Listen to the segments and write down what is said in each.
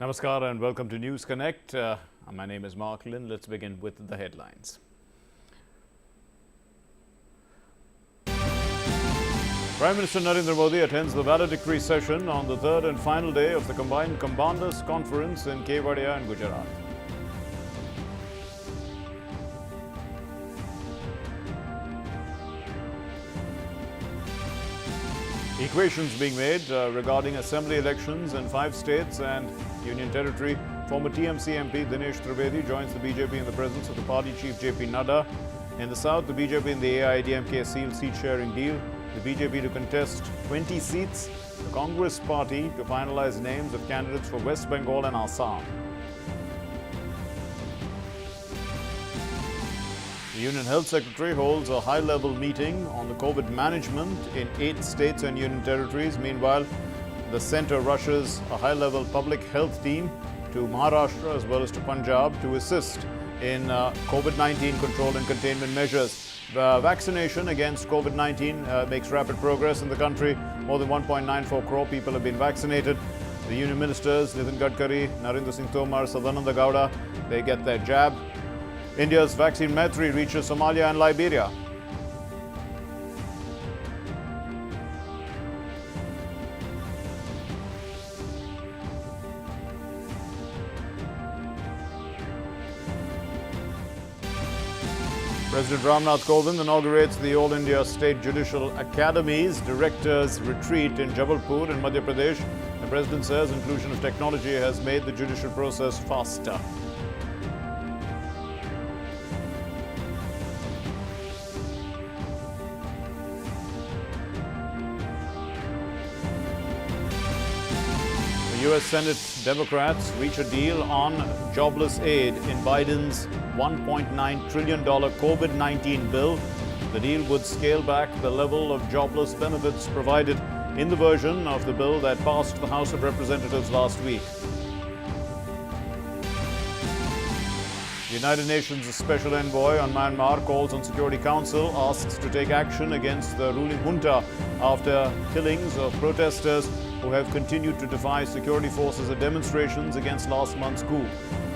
Namaskar and welcome to News Connect. My name is Mark Lynn. Let's begin with the headlines. Prime Minister Narendra Modi attends the valedictory session on the third and final day of the Combined Commanders Conference in Kevadia in Gujarat. Equations being made regarding assembly elections in 5 states and Union Territory. Former TMC MP Dinesh Trivedi joins the BJP in the presence of the party chief JP Nadda. In the south, the BJP and the AIDMK sealed seat-sharing deal. The BJP to contest 20 seats. The Congress party to finalize names of candidates for West Bengal and Assam. The Union Health Secretary holds a high-level meeting on the COVID management in 8 states and Union Territories. Meanwhile, the centre rushes a high-level public health team to Maharashtra as well as to Punjab to assist in COVID-19 control and containment measures. Vaccination against COVID-19 makes rapid progress in the country. More than 1.94 crore people have been vaccinated. The Union Ministers, Nitin Gadkari, Narendra Singh Tomar, Sadananda Gowda, they get their jab. India's vaccine Maitri reaches Somalia and Liberia. President Nath Kovind inaugurates the All India State Judicial Academy's Directors Retreat in Jabalpur in Madhya Pradesh. The President says inclusion of technology has made the judicial process faster. U.S. Senate Democrats reach a deal on jobless aid in Biden's $1.9 trillion COVID-19 bill. The deal would scale back the level of jobless benefits provided in the version of the bill that passed the House of Representatives last week. The United Nations Special Envoy on Myanmar calls on Security Council, asks to take action against the ruling junta after killings of protesters who have continued to defy security forces at demonstrations against last month's coup.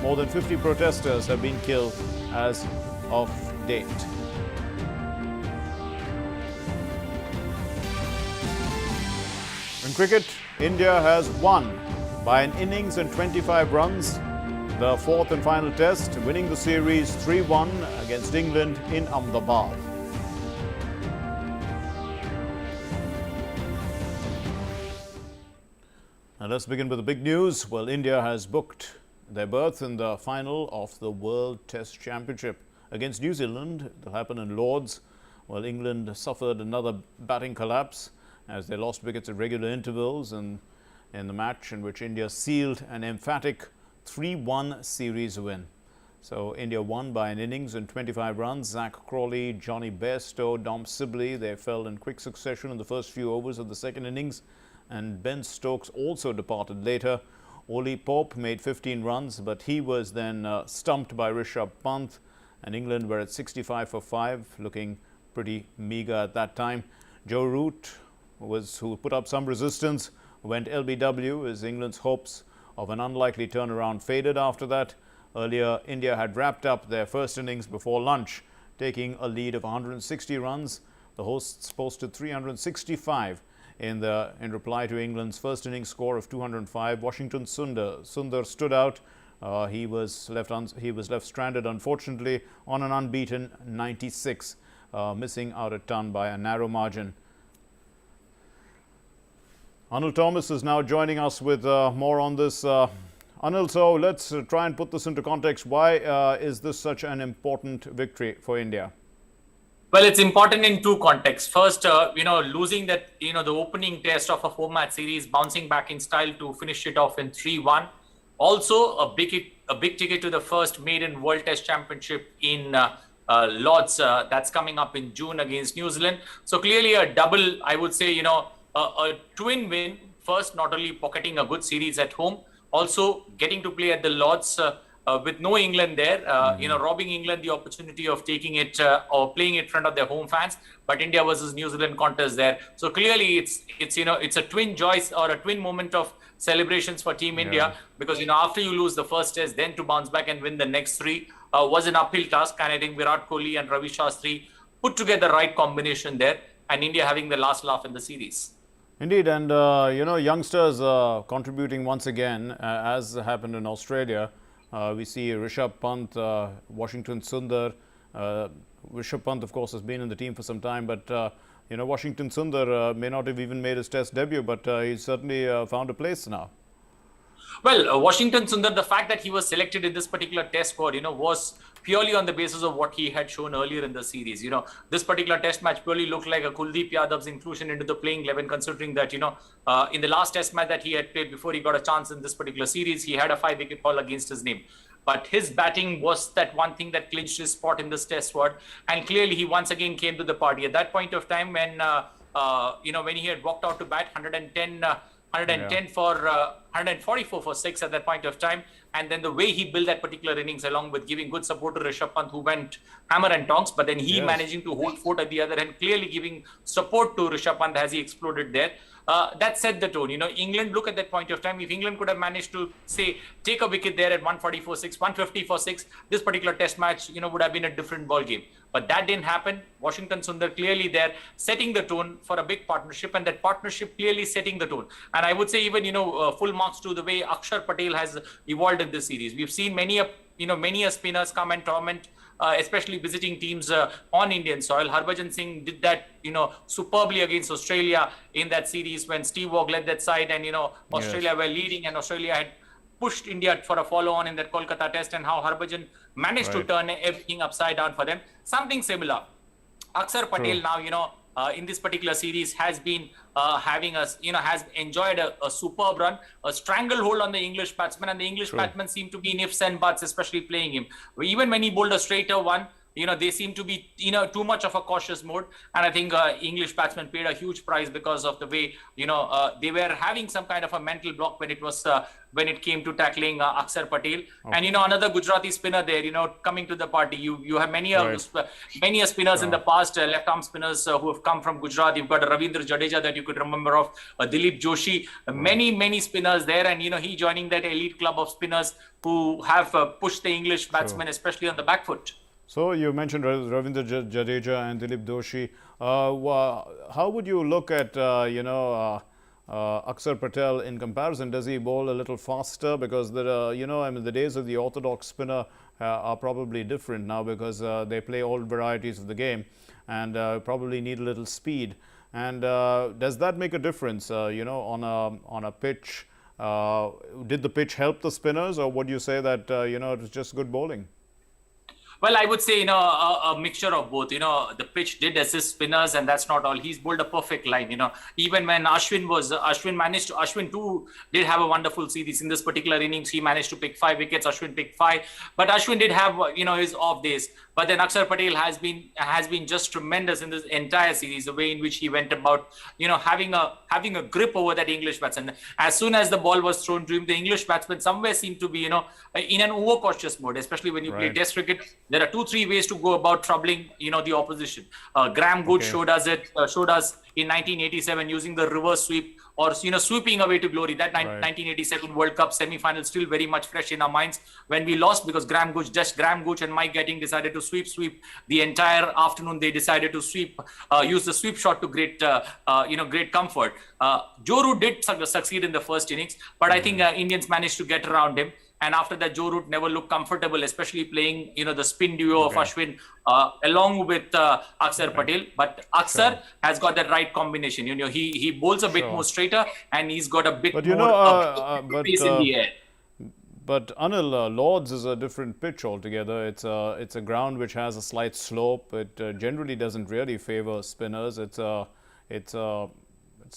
More than 50 protesters have been killed as of date. In cricket, India has won by an innings and 25 runs the 4th and final test, winning the series 3-1 against England in Ahmedabad. Now let's begin with the big news. Well, India has booked their berth in the final of the World Test Championship against New Zealand. It'll happen in Lords. Well, England suffered another batting collapse as they lost wickets at regular intervals in the match in which India sealed an emphatic 3-1 series win. So India won by an innings and 25 runs. Zach Crawley, Johnny Bairstow, Dom Sibley, they fell in quick succession in the first few overs of the second innings. And Ben Stokes also departed later. Oli Pope made 15 runs, but he was then stumped by Rishabh Pant, and England were at 65 for 5, looking pretty meagre at that time. Joe Root, who put up some resistance, went LBW as England's hopes of an unlikely turnaround faded after that. Earlier, India had wrapped up their first innings before lunch, taking a lead of 160 runs. The hosts posted 365 in reply to England's first innings score of 205. Washington Sundar stood out. He was left stranded, unfortunately, on an unbeaten 96, missing out a ton by a narrow margin. Anil Thomas is now joining us with more on this. Anil, so let's try and put this into context. Why is this such an important victory for India? Well, it's important in 2 contexts. First, losing that, the opening test of a 4-match series, bouncing back in style to finish it off in 3-1. Also, a big ticket to the first maiden World Test Championship in Lords that's coming up in June against New Zealand. So clearly a double, I would say, a twin win. First, not only pocketing a good series at home, also getting to play at the Lords with no England there, robbing England the opportunity of taking it or playing it in front of their home fans. But India versus New Zealand contest there. So clearly it's a twin joys or a twin moment of celebrations for Team India, because after you lose the first test, then to bounce back and win the next three was an uphill task. And I think Virat Kohli and Ravi Shastri put together the right combination there, and India having the last laugh in the series. Indeed, and youngsters contributing once again, as happened in Australia. We see Rishabh Pant, Washington Sundar. Rishabh Pant, of course, has been in the team for some time, but Washington Sundar may not have even made his Test debut, but he's certainly found a place now. Well, Washington Sundar, the fact that he was selected in this particular Test squad, was purely on the basis of what he had shown earlier in the series. This particular Test match purely looked like a Kuldeep Yadav's inclusion into the playing 11, considering that, in the last Test match that he had played before he got a chance in this particular series, he had a 5-wicket haul against his name. But his batting was that one thing that clinched his spot in this Test squad, and clearly he once again came to the party. At that point of time, when when he had walked out to bat, 144 for 6 at that point of time. And then the way he built that particular innings, along with giving good support to Rishabh Pant, who went hammer and tongs, but then he managing to hold fort at the other end, clearly giving support to Rishabh Pant as he exploded there. That set the tone. England, look at that point of time. If England could have managed to, say, take a wicket there at 140 for 6, 150 for 6, this particular Test match, would have been a different ball game. But that didn't happen. Washington Sundar clearly there, setting the tone for a big partnership, and that partnership clearly setting the tone. And I would say even, full marks to the way Akshar Patel has evolved in this series. We've seen many spinners come and torment, especially visiting teams on Indian soil. Harbhajan Singh did that, superbly against Australia in that series when Steve Waugh led that side, and, Australia were leading, and Australia had pushed India for a follow-on in that Kolkata Test, and how Harbhajan managed to turn everything upside down for them. Something similar. Akshar Patel now, in this particular series has been has enjoyed a superb run, a stranglehold on the English batsman, and the English batsmen seem to be in ifs and buts, especially playing him. Even when he bowled a straighter one, they seem to be, too much of a cautious mode. And I think English batsmen paid a huge price because of the way, they were having some kind of a mental block when it was, when it came to tackling Akshar Patel. And, another Gujarati spinner there, coming to the party. You have many spinners in the past, left-arm spinners who have come from Gujarat. You've got Ravindra Jadeja that you could remember of, Dilip Joshi, many spinners there. And, he joining that elite club of spinners who have pushed the English batsmen, especially on the back foot. So you mentioned Ravindra Jadeja and Dilip Joshi. How would you look at Akshar Patel in comparison? Does he bowl a little faster? Because the days of the orthodox spinner are probably different now, because they play all varieties of the game and probably need a little speed. And does that make a difference? On a pitch, did the pitch help the spinners, or would you say that it was just good bowling? Well, I would say, a mixture of both. The pitch did assist spinners, and that's not all. He's bowled a perfect line. Even when Ashwin too did have a wonderful series in this particular innings. He managed to pick 5 wickets. Ashwin picked 5, but Ashwin did have, his off days. But then Akshar Patel has been just tremendous in this entire series. The way in which he went about, having a grip over that English batsman. As soon as the ball was thrown to him, the English batsman somewhere seemed to be, in an overcautious mode, especially when you play Test cricket. There are 2-3 ways to go about troubling, the opposition. Graham Gooch showed us in 1987 using the reverse sweep, or sweeping away to glory. That 1987 World Cup semi-final still very much fresh in our minds when we lost, because Graham Gooch and Mike Getting decided to sweep the entire afternoon. They decided to use the sweep shot to great comfort. Joe Root did succeed in the first innings, but I think Indians managed to get around him. And after that, Joe Root never looked comfortable, especially playing, the spin duo of Ashwin along with Akshar Patel. But Akshar has got that right combination. He bowls a bit more straighter, and he's got a bit more pace in the air. But Anil, Lords is a different pitch altogether. It's a ground which has a slight slope. It generally doesn't really favor spinners. It's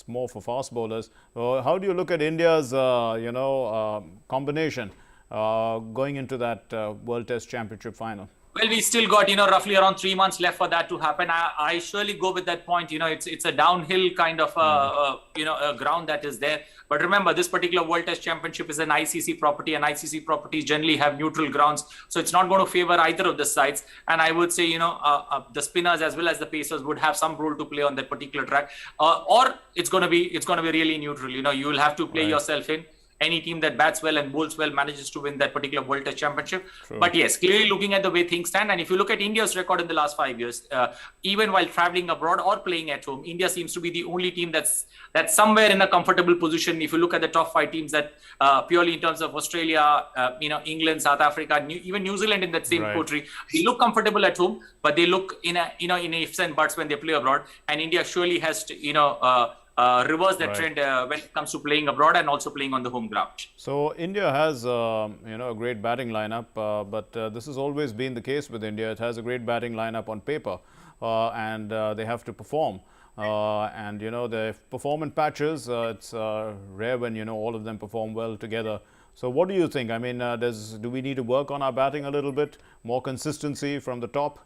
more for fast bowlers. How do you look at India's combination going into that World Test Championship final? Well, we still got, roughly around 3 months left for that to happen. I surely go with that point. It's a downhill kind of, a ground that is there. But remember, this particular World Test Championship is an ICC property, and ICC properties generally have neutral grounds. So it's not going to favor either of the sides. And I would say, the spinners as well as the pacers would have some role to play on that particular track. Or it's going to be really neutral. You will have to play yourself in. Any team that bats well and bowls well manages to win that particular World Test Championship. True. But yes, clearly looking at the way things stand, and if you look at India's record in the last 5 years, even while traveling abroad or playing at home, India seems to be the only team that's somewhere in a comfortable position. If you look at the top 5 teams, that purely in terms of Australia, England, South Africa, even New Zealand in that same coterie, they look comfortable at home, but they look in ifs and buts when they play abroad. And India surely has to, reverse that trend when it comes to playing abroad and also playing on the home ground. So India has, a great batting lineup, but this has always been the case with India. It has a great batting lineup on paper, and they have to perform. And they perform in patches. It's rare when all of them perform well together. So what do you think? I mean, do we need to work on our batting a little bit, more consistency from the top?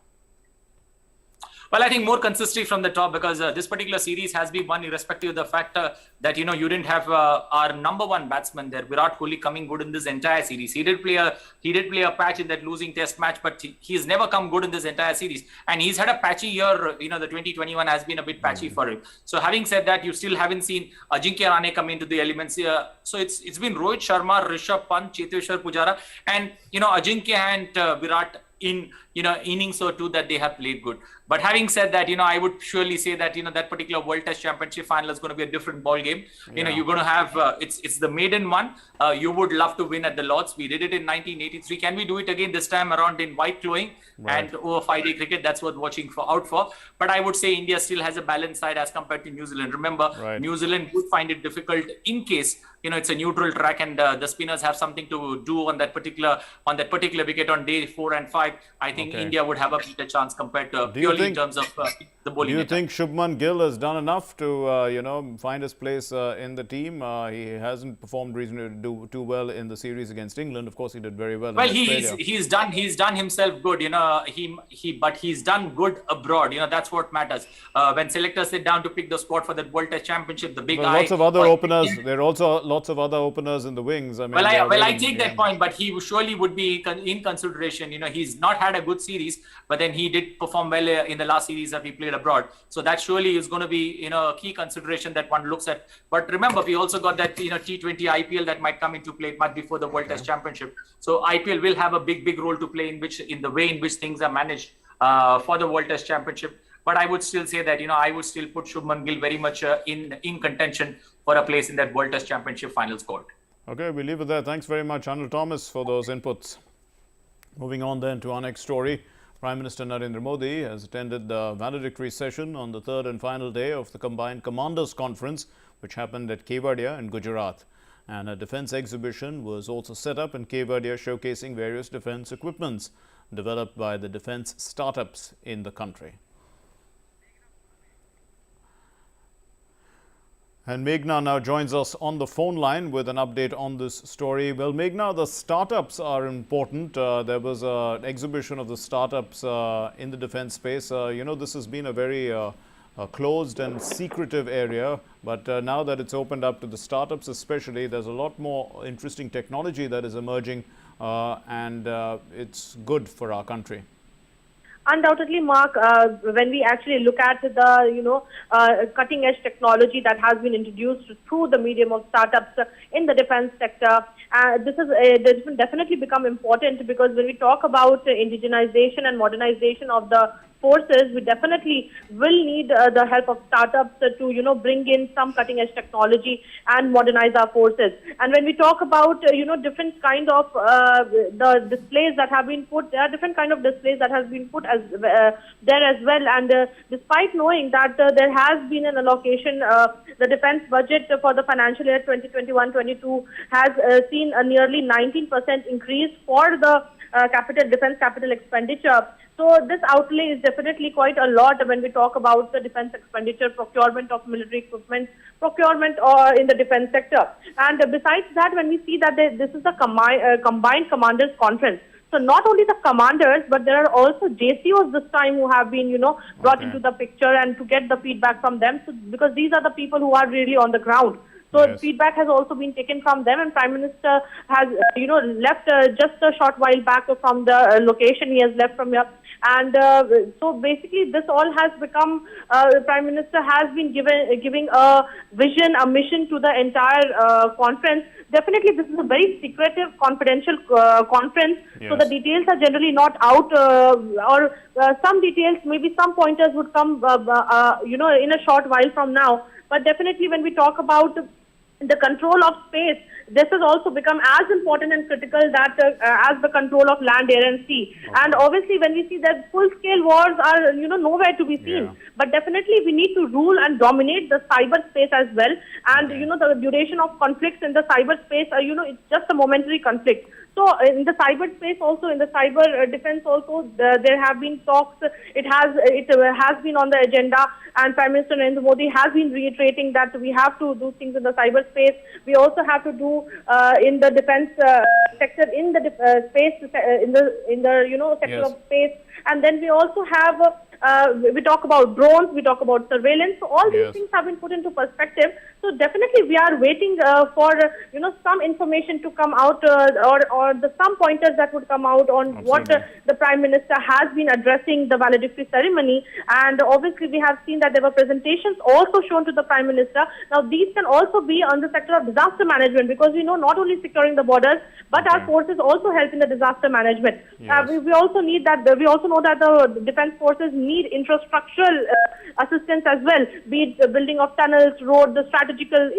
Well, I think more consistency from the top, because this particular series has been won irrespective of the fact that, you didn't have our number 1 batsman there, Virat Kohli, coming good in this entire series. He did play a patch in that losing test match, but he's never come good in this entire series. And he's had a patchy year. The 2021 has been a bit patchy for him. So having said that, you still haven't seen Ajinkya Rahane come into the elements here. So it's been Rohit Sharma, Rishabh Pant, Cheteshwar Pujara, and, Ajinkya and Virat in innings or two that they have played good. But having said that, I would surely say that that particular World Test Championship final is going to be a different ball game. You're going to have it's the maiden one. You would love to win at the Lords. We did it in 1983. Can we do it again this time around in white clothing and over 5-day cricket? That's worth watching out for. But I would say India still has a balanced side as compared to New Zealand. Remember, New Zealand would find it difficult in case it's a neutral track and the spinners have something to do on that particular wicket on day 4 and 5. I think India would have a better chance compared to purely in terms of the bowling. Do you think Shubman Gill has done enough to find his place in the team? He hasn't performed reasonably too well in the series against England. Of course, he did very well. Well, he's done himself good. But he's done good abroad. That's what matters. When selectors sit down to pick the spot for the World Test Championship, the big lots of other openers. There are also lots of other openers in the wings. I mean, I take that point, but he surely would be in consideration. He's not had a good series, but then he did perform well in the last series that we played abroad. So that surely is going to be a key consideration that one looks at. But remember, we also got that T20 IPL that might come into play much before the World Test Championship. So IPL will have a big role to play in the way in which things are managed for the World Test Championship. But I would still say that I would still put Shubman Gill very much in contention for a place in that World Test Championship final squad. Okay, we'll leave it there. Thanks very much, Anil Thomas, for those inputs. Moving on then to our next story. Prime Minister Narendra Modi has attended the valedictory session on the 3rd and final day of the Combined Commanders Conference, which happened at Kevadia in Gujarat. And a defence exhibition was also set up in Kevadia, showcasing various defence equipments developed by the defence startups in the country. And Meghna now joins us on the phone line with an update on this story. Well, Meghna, the startups are important. There was an exhibition of the startups in the defense space. This has been a very closed and secretive area, but now that it's opened up to the startups especially, there's a lot more interesting technology that is emerging, and it's good for our country. Undoubtedly, Mark, when we actually look at the, cutting-edge technology that has been introduced through the medium of startups in the defense sector, this has definitely become important, because when we talk about indigenization and modernization of the forces, we definitely will need the help of startups to, bring in some cutting-edge technology and modernize our forces. And when we talk about, different kind of the displays that have been put, there are different kind of displays that have been put as there as well. And despite knowing that there has been an allocation, the defense budget for the financial year 2021-22 has seen a nearly 19% increase for the defense capital expenditure. So this outlay is definitely quite a lot when we talk about the defense expenditure, procurement of military equipment, procurement in the defense sector. And besides that, when we see that this is a combined commanders conference, So not only the commanders, but there are also JCOs this time who have been, brought into the picture, and to get the feedback from them. So because these are the people who are really on the ground. So feedback has also been taken from them, and Prime Minister has, left just a short while back from the location. He has left from here. And so basically this all has become, the Prime Minister has been giving a vision, a mission to the entire conference. Definitely this is a very secretive, confidential conference. So the details are generally not out, or some details, maybe some pointers would come, in a short while from now. But definitely when we talk about the control of space, this has also become as important and critical that as the control of land, air and sea. And obviously when we see that full-scale wars are, nowhere to be seen. But definitely we need to rule and dominate the cyberspace as well. And, the duration of conflicts in the cyberspace, it's just a momentary conflict. So in the cyberspace also, in the cyber defense also, there have been talks. It has been on the agenda, and Prime Minister Narendra Modi has been reiterating that we have to do things in the cyberspace. We also have to do in the defense sector, in the space, in the sector of space. And then we also have, we talk about drones, we talk about surveillance. So all these things have been put into perspective. So definitely we are waiting for, some information to come out, or some pointers that would come out on what the Prime Minister has been addressing the valedictory ceremony. And obviously we have seen that there were presentations also shown to the Prime Minister. Now these can also be on the sector of disaster management, because we know not only securing the borders, but our forces also help in the disaster management. We also need that. We also know that the defense forces need infrastructural assistance as well, be it the building of tunnels, roads, the strategical,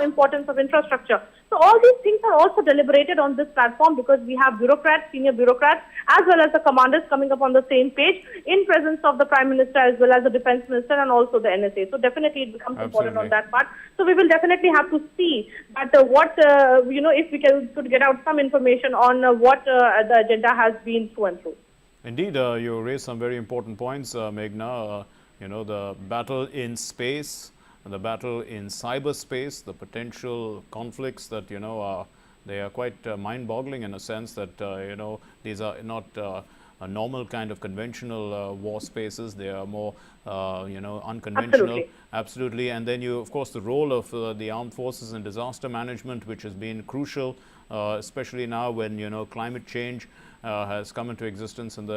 importance of infrastructure. So all these things are also deliberated on this platform, because we have bureaucrats, senior bureaucrats, as well as the commanders coming up on the same page in presence of the Prime Minister as well as the Defense Minister and also the NSA. So definitely it becomes important on that part. So we will definitely have to see that if we could get out some information on what the agenda has been through and through. Indeed, you raised some very important points, Meghna. The battle in space, the battle in cyberspace, the potential conflicts that, they are quite mind-boggling in a sense that, these are not a normal kind of conventional war spaces. They are more, unconventional. Absolutely. And then of course, the role of the armed forces in disaster management, which has been crucial, especially now when, climate change has come into existence, and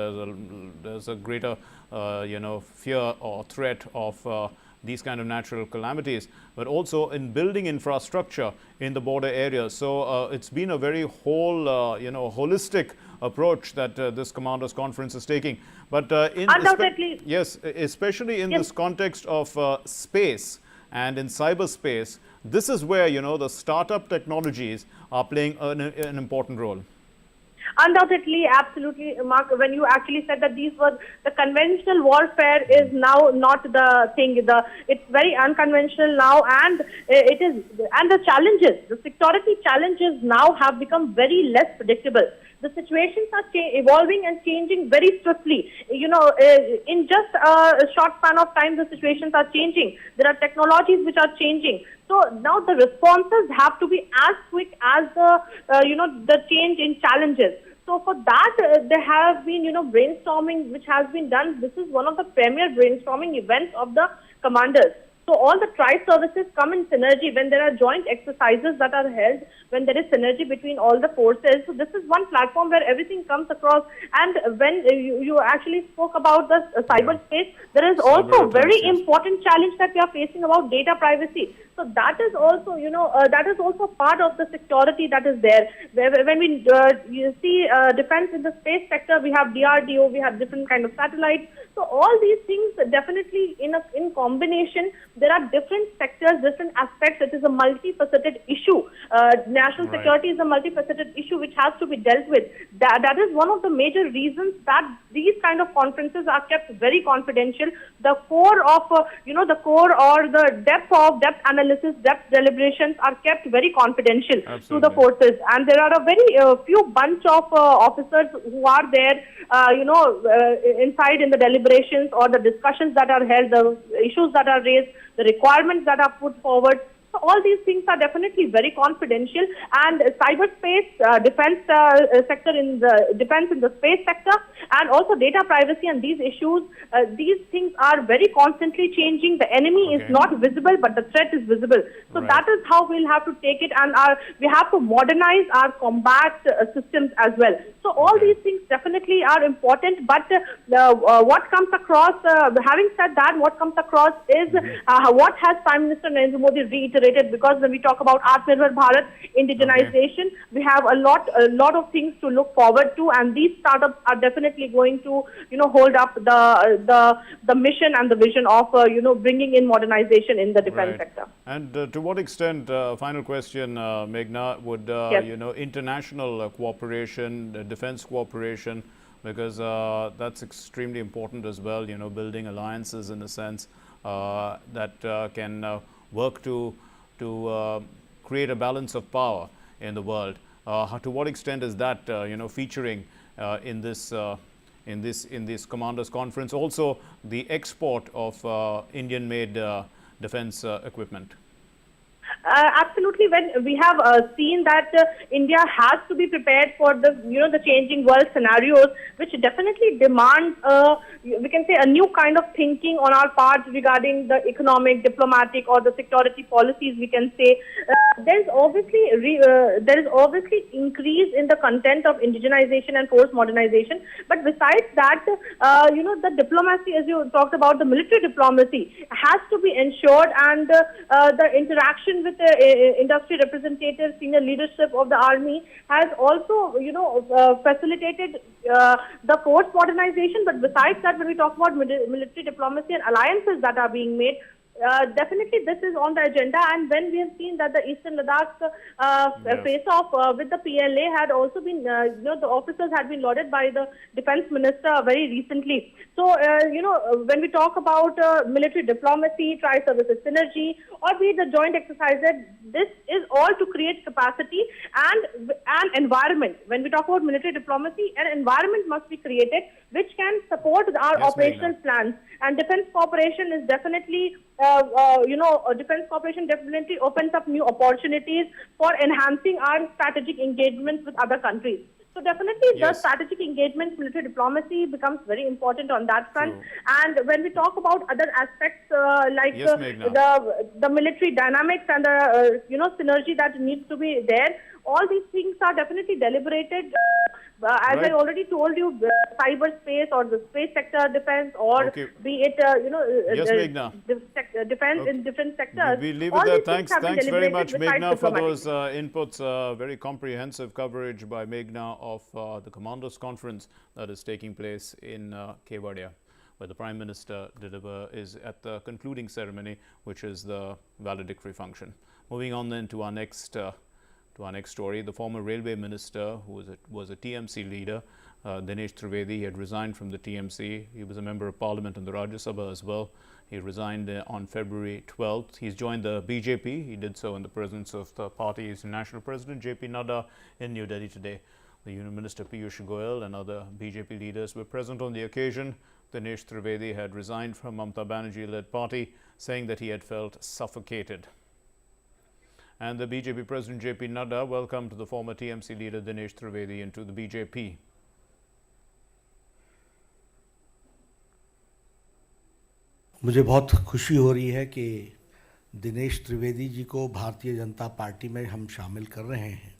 there's a greater, fear or threat of these kind of natural calamities, but also in building infrastructure in the border areas. So it's been a very holistic approach that this Commanders Conference is taking. But undoubtedly, yes, especially in this context of space and in cyberspace, this is where, the startup technologies are playing an important role. Undoubtedly, absolutely, Mark. When you actually said that these were the conventional warfare is now not the thing. It's very unconventional now, and the challenges, the security challenges now have become very less predictable. The situations are evolving and changing very swiftly. In just a short span of time, the situations are changing. There are technologies which are changing. So now the responses have to be as quick as the change in challenges. So for that, there have been, brainstorming which has been done. This is one of the premier brainstorming events of the commanders. So all the tri-services come in synergy when there are joint exercises that are held, when there is synergy between all the forces. So this is one platform where everything comes across. And when you actually spoke about the cyberspace, there is also a very important challenge that we are facing about data privacy. So that is also, that is also part of the security that is there. When we you see defense in the space sector, we have DRDO, we have different kind of satellites. So all these things definitely in combination, there are different sectors, different aspects. It is a multifaceted issue. National security is a multifaceted issue which has to be dealt with. That is one of the major reasons that these kind of conferences are kept very confidential. The core of, the core or the depth analysis, depth deliberations are kept very confidential to the forces. And there are a very few bunch of officers who are there, inside in the deliberations or the discussions that are held, the issues that are raised, the requirements that are put forward. So all these things are definitely very confidential, and cyberspace, defense sector in the defense in the space sector, and also data privacy and these issues, these things are very constantly changing. The enemy is not visible, but the threat is visible. So that is how we'll have to take it, and we have to modernize our combat systems as well. So all these things definitely are important, but what comes across, having said that, what comes across is what has Prime Minister Narendra Modi reiterated, because when we talk about Atmanirbhar Bharat, indigenization, we have a lot of things to look forward to, and these startups are definitely going to, hold up the mission and the vision of, bringing in modernization in the defense sector. And to what extent, final question, Meghna, would, international cooperation, defense cooperation, because that's extremely important as well, building alliances in a sense that can work to create a balance of power in the world. To what extent is that, featuring in this commanders conference? Also, the export of Indian-made defense equipment. Absolutely. When we have seen that India has to be prepared for the changing world scenarios, which definitely demands we can say a new kind of thinking on our part regarding the economic, diplomatic, or the security policies. We can say there is obviously increase in the content of indigenization and force modernization. But besides that, the diplomacy, as you talked about, the military diplomacy has to be ensured, and the interaction with the industry representatives, senior leadership of the army has also, facilitated the force modernization. But besides that, when we talk about military diplomacy and alliances that are being made, definitely this is on the agenda. And when we have seen that the Eastern Ladakh face-off with the PLA had also been, the officers had been lauded by the defense minister very recently. So, when we talk about military diplomacy, tri-services synergy, or be it the joint exercises, this is all to create capacity and an environment. When we talk about military diplomacy, an environment must be created which can support our operational plans. And defense cooperation is definitely, defense cooperation definitely opens up new opportunities for enhancing our strategic engagements with other countries. So definitely the strategic engagement, military diplomacy becomes very important on that front. And when we talk about other aspects like the military dynamics and the synergy that needs to be there, all these things are definitely deliberated. As I already told you, cyberspace or the space sector defense, or be it defense in different sectors. We leave it there. Thanks very much, Meghna, for those inputs. Very comprehensive coverage by Meghna of the Commanders Conference that is taking place in Kevadia, where the Prime Minister is at the concluding ceremony, which is the valedictory function. Moving on then to our next story. The former railway minister, who was a TMC leader, Dinesh Trivedi, he had resigned from the TMC. He was a member of parliament in the Rajya Sabha as well. He resigned on February 12th. He's joined the BJP. He did so in the presence of the party's national president, JP Nadda, in New Delhi today. The Union Minister Piyush Goyal and other BJP leaders were present on the occasion. Dinesh Trivedi had resigned from Mamata Banerjee-led party, saying that he had felt suffocated. And the BJP President JP Nadda welcomed the former TMC leader Dinesh Trivedi into the BJP. मुझे बहुत खुशी हो रही है कि दिनेश त्रिवेदी जी को Bharatiya Janata party में हम शामिल कर रहे हैं,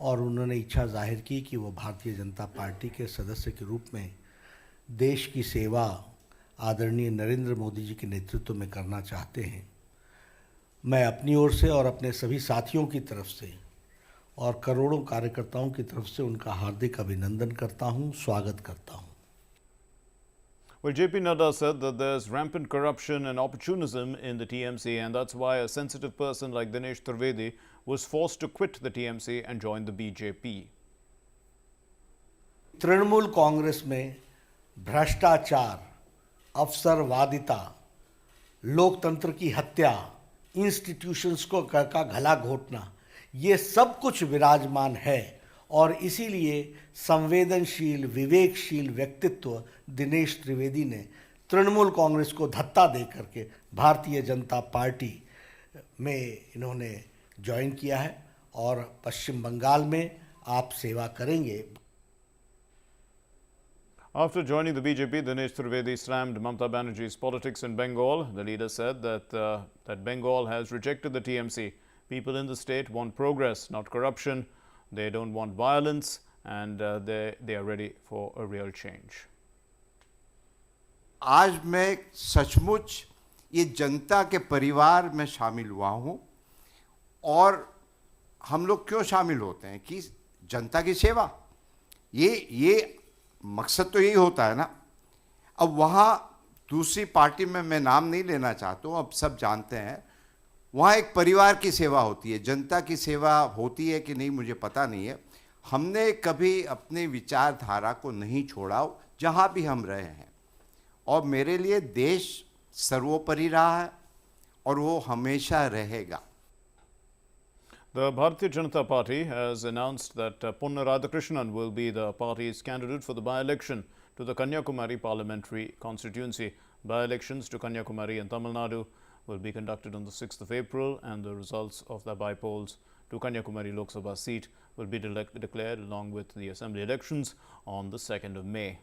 और उन्होंने इच्छा जाहिर की कि वो भारतीय जनता पार्टी के सदस्य के रूप में देश की सेवा आदरणीय नरेंद्र मोदी जी के नेतृत्व में करना चाहते हैं। मैं अपनी ओर से और अपने सभी साथियों की तरफ से और करोड़ों कार्यकर्ताओं की तरफ से उनका हार्दिक अभिनंदन करता हूं, स्वागत करता हूं। Well, JP Nadda said that there's rampant corruption and opportunism in the TMC, and that's why a sensitive person like Dinesh Trivedi was forced to quit the TMC and join the BJP. Trinamool Congress में भ्रष्टाचार, अवसरवादिता, लोकतंत्र की हत्या, institutions को का गला घोटना, ये सब कुछ विराजमान है, और इसीलिए संवेदनशील, विवेकशील व्यक्तित्व दिनेश त्रिवेदी ने तृणमूल कांग्रेस को धत्ता दे करके भारतीय जनता पार्टी में इन्होंने ज्वाइन किया है और पश्चिम बंगाल में आप सेवा करेंगे। After joining the BJP, Dinesh Trivedi slammed Mamata Banerjee's politics in Bengal. The leader said that Bengal has rejected the TMC. People in the state want progress, not corruption. They don't want violence, and they are ready for a real change. आज मैं सचमुच ये जनता के परिवार में शामिल हुआ हूँ। और हम लोग क्यों शामिल होते हैं कि जनता की सेवा, ये मकसद तो यही होता है ना। अब वहाँ दूसरी पार्टी में मैं नाम नहीं लेना चाहता हूँ, अब सब जानते हैं, वहाँ एक परिवार की सेवा होती है। जनता की सेवा होती है कि नहीं मुझे पता नहीं है। हमने कभी अपने विचारधारा को नहीं छोड़ा जहाँ भी हम रहे हैं, और मेरे लिए देश सर्वोपरि रहा है और वो हमेशा रहेगा। The Bharatiya Janata Party has announced that Punna Radhakrishnan will be the party's candidate for the by-election to the Kanyakumari parliamentary constituency. By-elections to Kanyakumari and Tamil Nadu will be conducted on the 6th of April, and the results of the by-polls to Kanyakumari Lok Sabha seat will be declared along with the assembly elections on the 2nd of May.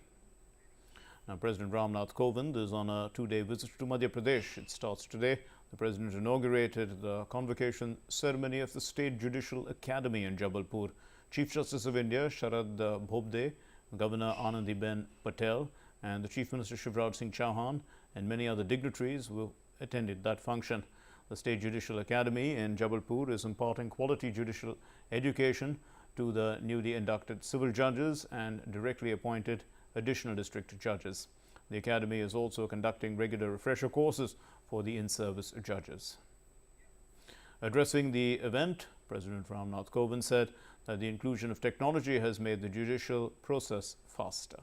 Now, President Nath Kovind is on a two-day visit to Madhya Pradesh. It starts today. The President inaugurated the convocation ceremony of the State Judicial Academy in Jabalpur. Chief Justice of India, Sharad Bhobde, Governor Anandiben Patel, and the Chief Minister Shivraj Singh Chauhan and many other dignitaries will attended that function. The State Judicial Academy in Jabalpur is imparting quality judicial education to the newly inducted civil judges and directly appointed additional district judges. The Academy is also conducting regular refresher courses for the in-service judges. Addressing the event, President Nath Kovind said that the inclusion of technology has made the judicial process faster.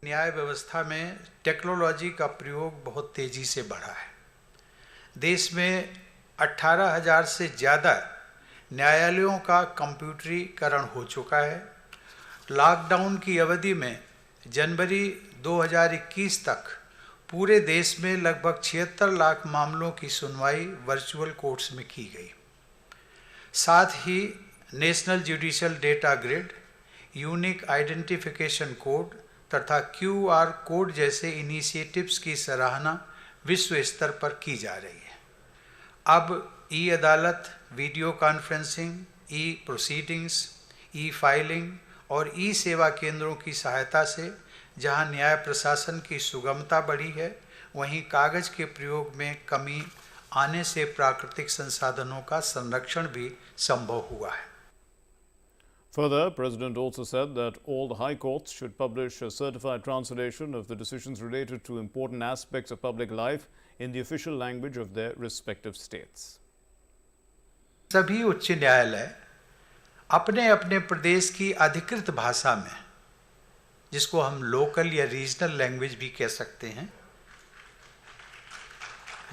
न्याय व्यवस्था में technology का प्रयोग बहुत तेजी से बढ़ा है। देश में 18,000 से ज़्यादा न्यायालयों का कंप्यूटरीकरण हो चुका है। लॉकडाउन की अवधि में जनवरी 2021 तक पूरे देश में लगभग 76 लाख मामलों की सुनवाई वर्चुअल कोर्ट्स में की गई। साथ ही national judicial data grid, unique identification code तथा QR कोड जैसे इनिशिएटिव्स की सराहना विश्व स्तर पर की जा रही है। अब ई-अदालत, वीडियो कॉन्फ्रेंसिंग, ई-प्रोसीडिंग्स, ई-फाइलिंग और ई-सेवा केंद्रों की सहायता से जहां न्याय प्रशासन की सुगमता बढ़ी है, वहीं कागज के प्रयोग में कमी आने से प्राकृतिक संसाधनों का संरक्षण भी संभव हुआ है। Further, President also said that all the high courts should publish a certified translation of the decisions related to important aspects of public life in the official language of their respective states. सभी उच्च न्यायालय अपने अपने प्रदेश की अधिकृत भाषा में, जिसको हम लोकल या रीजनल लैंग्वेज भी कह सकते हैं,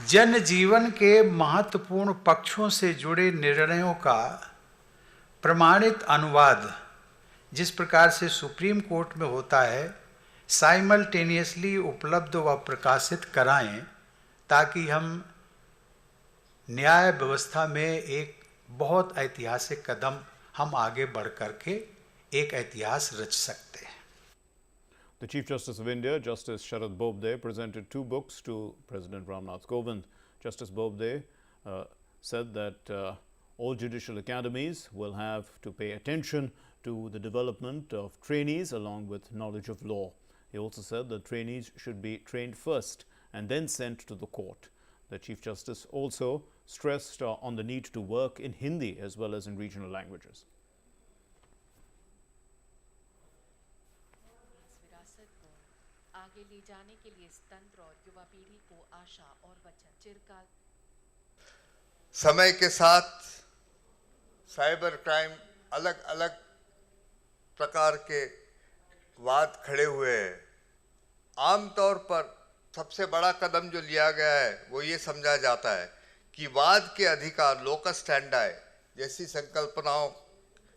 जनजीवन के महत्वपूर्ण पक्षों से जुड़े निर्णयों का प्रमाणित अनुवाद जिस प्रकार से सुप्रीम कोर्ट में होता है, साइमल्टेनियसली उपलब्ध व प्रकाशित कराएं, ताकि हम न्याय व्यवस्था में एक बहुत ऐतिहासिक कदम हम आगे बढ़ करके एक इतिहास रच सकते हैं। The Chief Justice of India, Justice Sharad Bhobde, presented two books to President Nath Kovind. Justice Bhobde said that all judicial academies will have to pay attention to the development of trainees along with knowledge of law. He also said that trainees should be trained first and then sent to the court. The Chief Justice also stressed on the need to work in Hindi as well as in regional languages. समय के साथ cyber crime अलग अलग प्रकार के वाद खड़े हुए हैं। आमतौर पर सबसे बड़ा कदम जो लिया गया है वो ये समझा जाता है कि वाद के अधिकार, लोकस स्टैंडाई जैसी संकल्पनाओं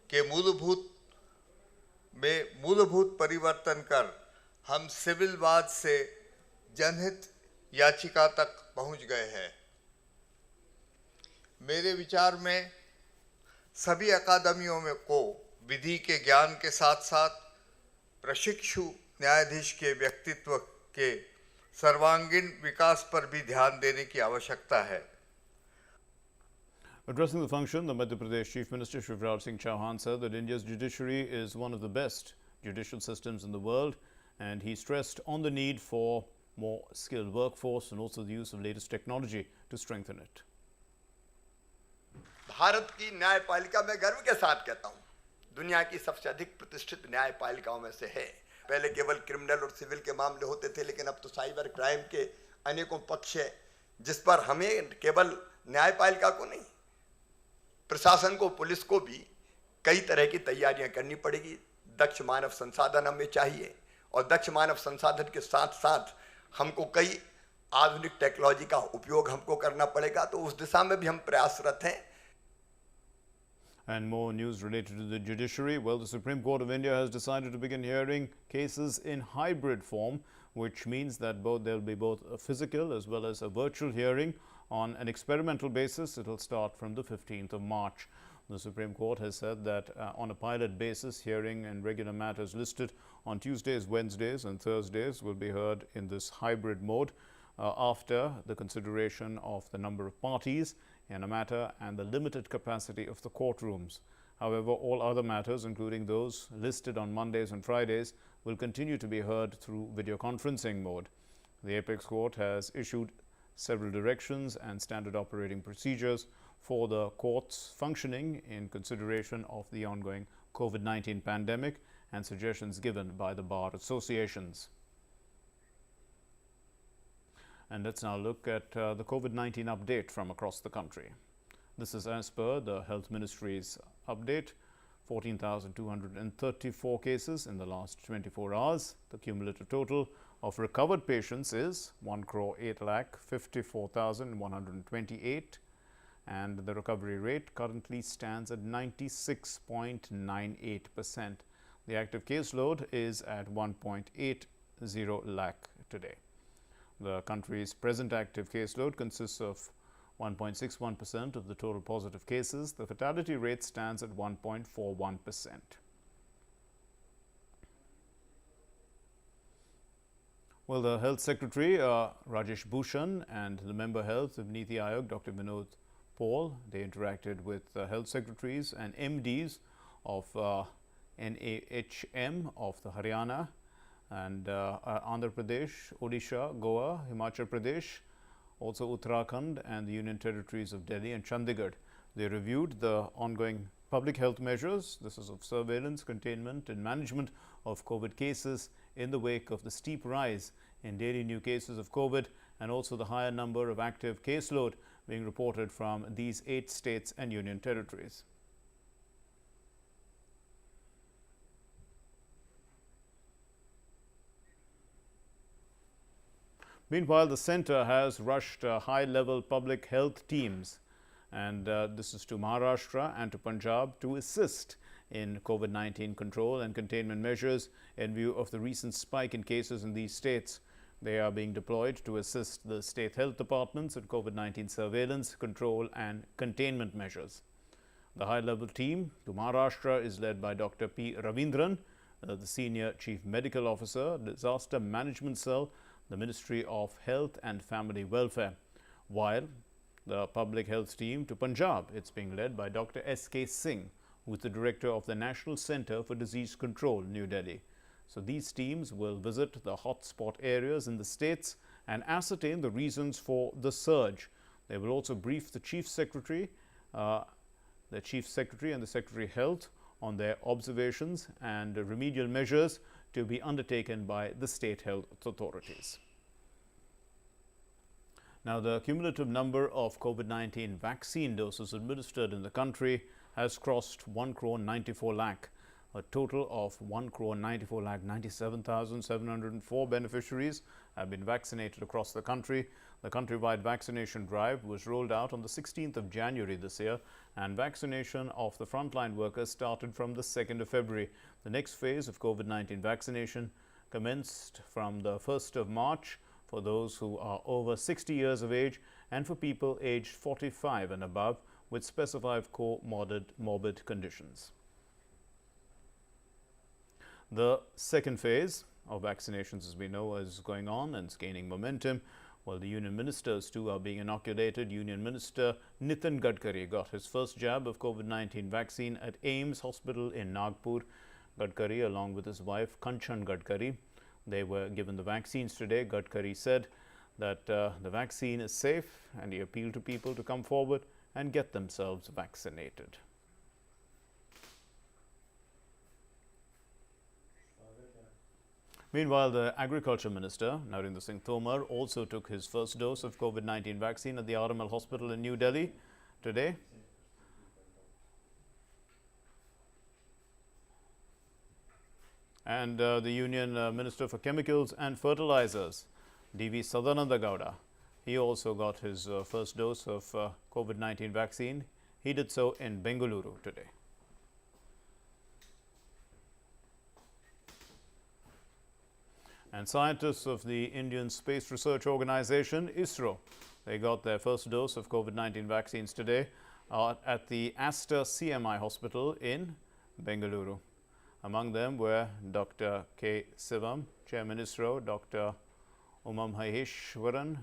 के मूलभूत परिवर्तन कर हम सिविल वाद से जनहित याचिका तक पहुंच गए हैं। मेरे विचार में सभी अकादमियों में को विधि के ज्ञान के साथ साथ प्रशिक्षु न्यायाधीश के व्यक्तित्व के सर्वांगीण विकास पर भी ध्यान देने की आवश्यकता है। Addressing the function, the Madhya Pradesh Chief Minister Shivraj Singh Chauhan said that India's judiciary is one of the best judicial systems in the world, and he stressed on the need for more skilled workforce and also the use of latest technology to strengthen it. Bharat की न्यायपालिका में गर्व के साथ कहता हूँ, दुनिया की सबसे अधिक प्रतिष्ठित न्यायपालिकाओं में से है। पहले केवल क्रिमिनल और सिविल के मामले होते थे, लेकिन अब तो साइबर क्राइम के अनेकों पक्ष है, जिस पर हमें केवल न्यायपालिका को नहीं, प्रशासन को, पुलिस को भी कई तरह की तैयारियां करनी पड़ेगी। दक्ष मानव संसाधन हमें चाहिए, और दक्ष मानव संसाधन के साथ साथ हमको कई आधुनिक टेक्नोलॉजी का उपयोग हमको करना पड़ेगा, तो उस दिशा में भी हम प्रयासरत हैं। And more news related to the judiciary. Well, the Supreme Court of India has decided to begin hearing cases in hybrid form, which means that there'll be both a physical as well as a virtual hearing on an experimental basis. It will start from the 15th of March. The Supreme Court has said that on a pilot basis, hearing and regular matters listed on Tuesdays, Wednesdays and Thursdays will be heard in this hybrid mode after the consideration of the number of parties in a matter and the limited capacity of the courtrooms. However, all other matters, including those listed on Mondays and Fridays, will continue to be heard through video conferencing mode. The Apex Court has issued several directions and standard operating procedures for the court's functioning in consideration of the ongoing COVID-19 pandemic and suggestions given by the bar associations. And let's now look at the COVID-19 update from across the country. This is as per the Health Ministry's update. 14,234 cases in the last 24 hours. The cumulative total of recovered patients is 1,08,54,128, and the recovery rate currently stands at 96.98%. The active caseload is at 1.80 lakh today. The country's present active caseload consists of 1.61% of the total positive cases. The fatality rate stands at 1.41%. Well, the Health Secretary, Rajesh Bhushan, and the Member Health of Niti Aayog, Dr. Vinod Paul, they interacted with Health Secretaries and MDs of NAHM of the Haryana and Andhra Pradesh, Odisha, Goa, Himachal Pradesh, also Uttarakhand and the Union Territories of Delhi and Chandigarh. They reviewed the ongoing public health measures. This is of surveillance, containment and management of COVID cases in the wake of the steep rise in daily new cases of COVID and also the higher number of active caseload being reported from these 8 states and Union Territories. Meanwhile, the centre has rushed high-level public health teams, and this is to Maharashtra and to Punjab to assist in COVID-19 control and containment measures in view of the recent spike in cases in these states. They are being deployed to assist the state health departments in COVID-19 surveillance, control and containment measures. The high-level team to Maharashtra is led by Dr. P. Ravindran, the Senior Chief Medical Officer, Disaster Management Cell, the Ministry of Health and Family Welfare, while the public health team to Punjab, it's being led by Dr. S.K. Singh, who is the Director of the National Centre for Disease Control, New Delhi. So these teams will visit the hotspot areas in the states and ascertain the reasons for the surge. They will also brief the Chief Secretary and the Secretary Health on their observations and remedial measures to be undertaken by the state health authorities. Now, the cumulative number of COVID-19 vaccine doses administered in the country has crossed 1,94 lakh. A total of 1,94 lakh 97,704 beneficiaries have been vaccinated across the country. The countrywide vaccination drive was rolled out on the 16th of January this year, and vaccination of the frontline workers started from the 2nd of February. The next phase of COVID-19 vaccination commenced from the 1st of March for those who are over 60 years of age and for people aged 45 and above with specified comorbid conditions. The second phase of vaccinations, as we know, is going on and is gaining momentum. While the union ministers too are being inoculated. Union Minister Nitin Gadkari got his first jab of COVID-19 vaccine at AIIMS Hospital in Nagpur. Gadkari, along with his wife Kanchan Gadkari, they were given the vaccines today. Gadkari said that the vaccine is safe, and he appealed to people to come forward and get themselves vaccinated. Meanwhile, the Agriculture Minister, Narendra Singh Tomar, also took his first dose of COVID-19 vaccine at the RML Hospital in New Delhi today. And the Union Minister for Chemicals and Fertilizers, D.V. Sadananda Gowda, he also got his first dose of COVID-19 vaccine. He did so in Bengaluru today. And scientists of the Indian Space Research Organization, ISRO, they got their first dose of COVID-19 vaccines today at the Aster CMI Hospital in Bengaluru. Among them were Dr. K. Sivam, Chairman ISRO, Dr. Umam Maheshwaran,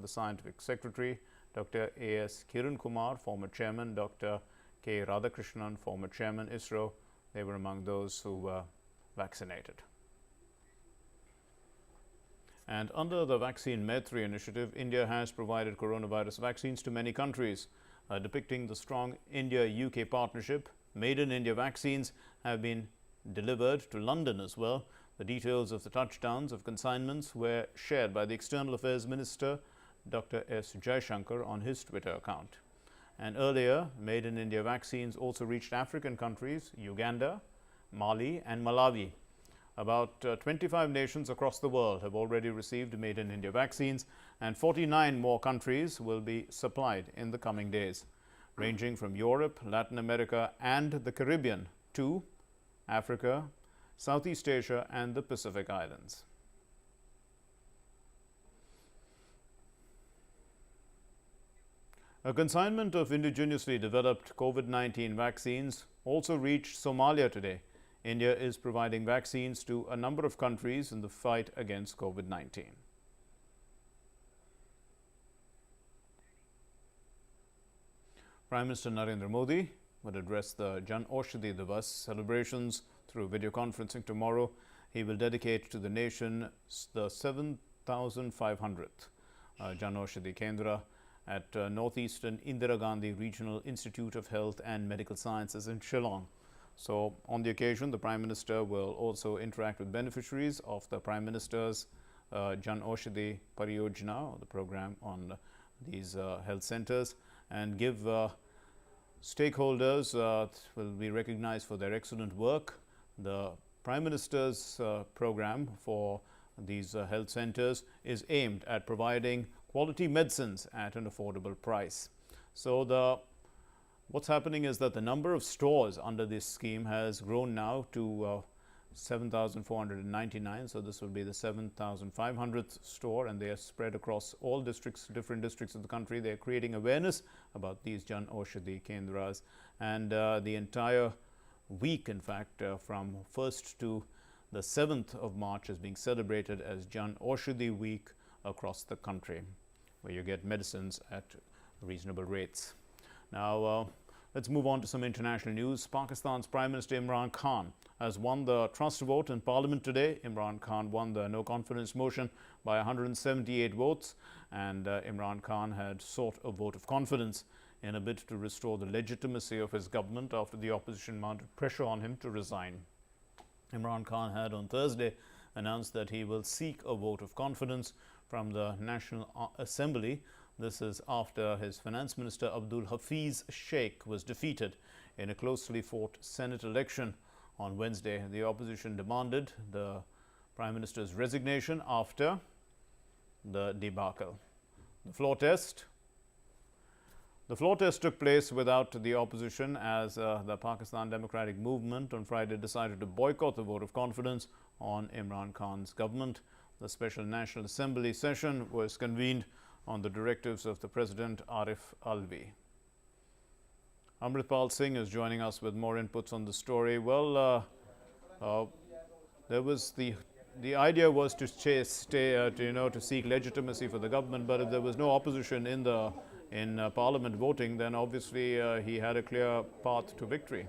the Scientific Secretary, Dr. A.S. Kiran Kumar, former Chairman, Dr. K. Radhakrishnan, former Chairman ISRO. They were among those who were vaccinated. And under the Vaccine Maitri initiative, India has provided coronavirus vaccines to many countries. Depicting the strong India-UK partnership, Made in India vaccines have been delivered to London as well. The details of the touchdowns of consignments were shared by the External Affairs Minister, Dr. S. Jaishankar, on his Twitter account. And earlier, Made in India vaccines also reached African countries, Uganda, Mali and Malawi. About 25 nations across the world have already received Made in India vaccines, and 49 more countries will be supplied in the coming days, ranging from Europe, Latin America and the Caribbean to Africa, Southeast Asia and the Pacific Islands. A consignment of indigenously developed COVID-19 vaccines also reached Somalia today. India is providing vaccines to a number of countries in the fight against COVID-19. Prime Minister Narendra Modi will address the Janoshiddhi Divas celebrations through video conferencing tomorrow. He will dedicate to the nation the 7,500th Janoshiddhi Kendra at Northeastern Indira Gandhi Regional Institute of Health and Medical Sciences in Shillong. So, on the occasion, the Prime Minister will also interact with beneficiaries of the Prime Minister's Janoshiddhi Pariyojana, or the program on these health centers, and give stakeholders will be recognized for their excellent work. The Prime Minister's program for these health centers is aimed at providing quality medicines at an affordable price. So, what's happening is that the number of stores under this scheme has grown now to 7,499. So this will be the 7,500th store, and they are spread across all districts, different districts of the country. They are creating awareness about these Janoshiddhi Kendras, and the entire week, in fact, from 1st to the 7th of March is being celebrated as Janoshiddhi Week across the country, where you get medicines at reasonable rates. Now, let's move on to some international news. Pakistan's Prime Minister Imran Khan has won the trust vote in Parliament today. Imran Khan won the no confidence motion by 178 votes, and Imran Khan had sought a vote of confidence in a bid to restore the legitimacy of his government after the opposition mounted pressure on him to resign. Imran Khan had on Thursday announced that he will seek a vote of confidence from the National Assembly. This is after his Finance Minister Abdul Hafiz Sheikh was defeated in a closely fought Senate election on Wednesday. The opposition demanded the Prime Minister's resignation after the debacle. The floor test took place without the opposition, as the Pakistan Democratic Movement on Friday decided to boycott the vote of confidence on Imran Khan's government. The Special National Assembly session was convened on the directives of the President Arif Alvi. Amritpal Singh is joining us with more inputs on the story. Well, there was the idea was to to seek legitimacy for the government, but if there was no opposition in Parliament voting, then obviously he had a clear path to victory.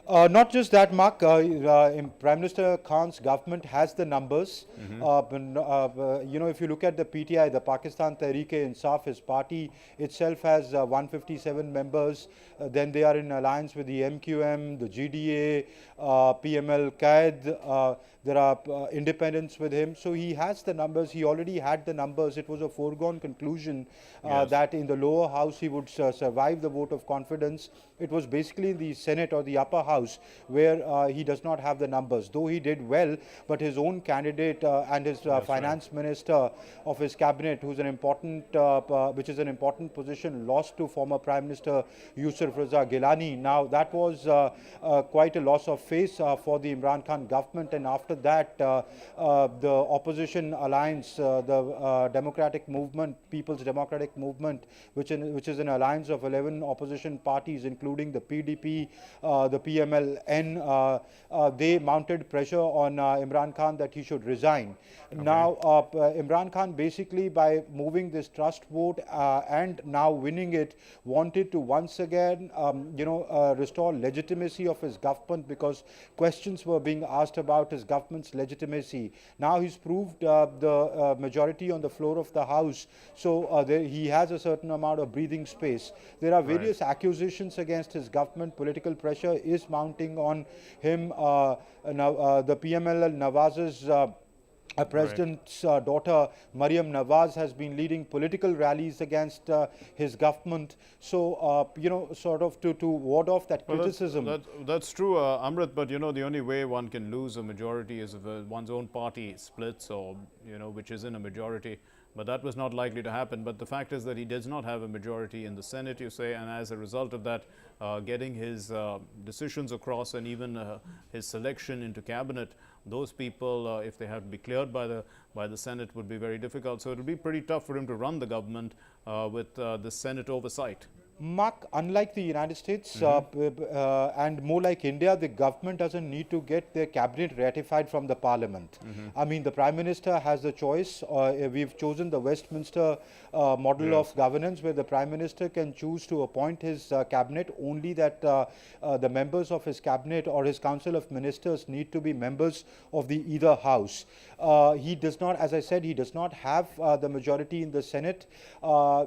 Not just that, Mark. Prime Minister Khan's government has the numbers. If you look at the PTI, the Pakistan Tehreek-e-Insaf, his party itself has 157 members. Then they are in alliance with the MQM, the GDA, PML Qaid. There are independents with him. So he has the numbers. He already had the numbers. It was a foregone conclusion that in the lower house he would survive the vote of confidence. It was basically the Senate or the upper house where he does not have the numbers. Though he did well, but his own candidate and his finance minister of his cabinet, who's an important, which is an important position, lost to former Prime Minister Yusuf Raza Gilani. Now that was quite a loss of face for the Imran Khan government, and after that the opposition alliance, the Democratic Movement, People's Democratic Movement, which is an alliance of 11 opposition parties, including the PDP, the PMLN, they mounted pressure on Imran Khan that he should resign. Okay. Now, Imran Khan basically, by moving this trust vote and now winning it, wanted to once again, restore legitimacy of his government, because questions were being asked about his government's legitimacy. Now he's proved the majority on the floor of the House, so he has a certain amount of breathing space. There are various accusations against his government. Political pressure is mounting on him. The PML Nawaz's President's daughter, Maryam Nawaz, has been leading political rallies against his government. So, sort of to ward off that criticism. That's true, Amrit, but the only way one can lose a majority is if one's own party splits or, which is in a majority. But that was not likely to happen. But the fact is that he does not have a majority in the Senate, you say, and as a result of that, getting his decisions across and even his selection into cabinet, those people, if they have to be cleared by the Senate, would be very difficult. So it will be pretty tough for him to run the government with the Senate oversight. Mark, unlike the United States and more like India, the government doesn't need to get their cabinet ratified from the parliament. I mean, the Prime Minister has the choice. We've chosen the Westminster model of governance, where the Prime Minister can choose to appoint his cabinet, only that the members of his cabinet or his council of ministers need to be members of the either house. He does not, as I said, he does not have the majority in the Senate.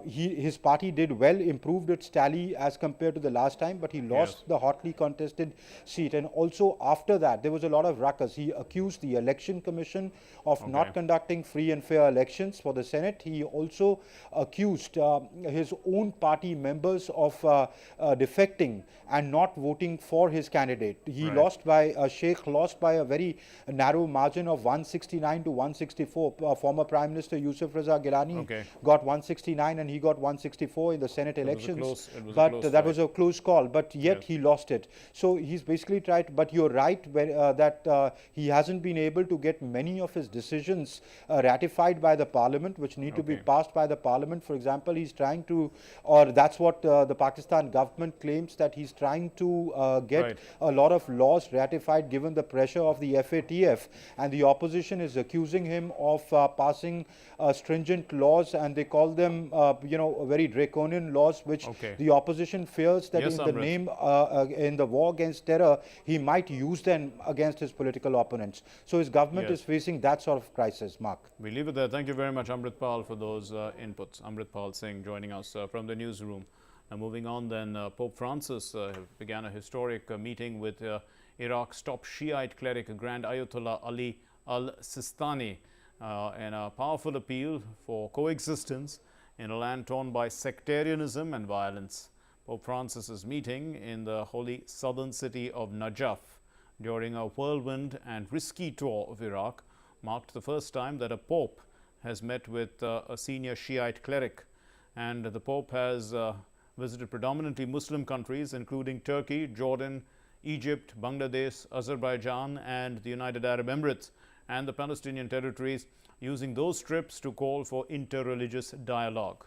His party did well, improved its tally as compared to the last time, but he lost the hotly contested seat. And also after that, there was a lot of ruckus. He accused the Election Commission of not conducting free and fair elections for the Senate. He also accused his own party members of defecting and not voting for his candidate. He lost by, Sheikh lost by a very narrow margin of 169 to 164. Former Prime Minister Yusuf Raza Gilani got 169 and he got 164 in the Senate elections. But that was a close call, but yet he lost it. So he's basically tried, but you're right that he hasn't been able to get many of his decisions ratified by the parliament, which need to be passed by the parliament. For example, he's trying to, or that's what the Pakistan government claims, that he's trying to get a lot of laws ratified given the pressure of the FATF, and the opposition is accusing him of passing stringent laws, and they call them very draconian laws, which the opposition fears that in the name, in the war against terror, he might use them against his political opponents. So his government is facing that sort of crisis, Mark. We leave it there. Thank you very much, Amritpal, for those inputs. Amritpal Singh joining us from the newsroom. Now moving on then, Pope Francis began a historic meeting with Iraq's top Shiite cleric, Grand Ayatollah Ali al-Sistani, in a powerful appeal for coexistence in a land torn by sectarianism and violence. Pope Francis's meeting in the holy southern city of Najaf during a whirlwind and risky tour of Iraq marked the first time that a pope has met with a senior Shiite cleric. And the Pope has visited predominantly Muslim countries, including Turkey, Jordan, Egypt, Bangladesh, Azerbaijan, and the United Arab Emirates and the Palestinian territories, using those trips to call for interreligious dialogue.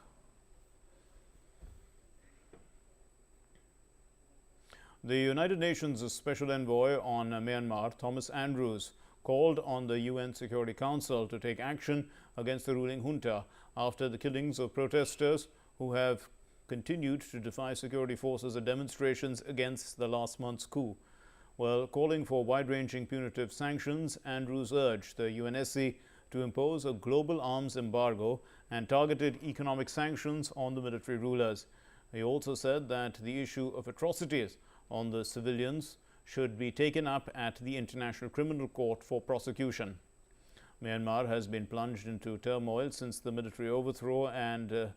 The United Nations Special Envoy on Myanmar, Thomas Andrews, called on the UN Security Council to take action against the ruling junta after the killings of protesters who have continued to defy security forces at demonstrations against the last month's coup. While calling for wide-ranging punitive sanctions, Andrews urged the UNSC to impose a global arms embargo and targeted economic sanctions on the military rulers. He also said that the issue of atrocities on the civilians should be taken up at the International Criminal Court for prosecution. Myanmar has been plunged into turmoil since the military overthrow, and the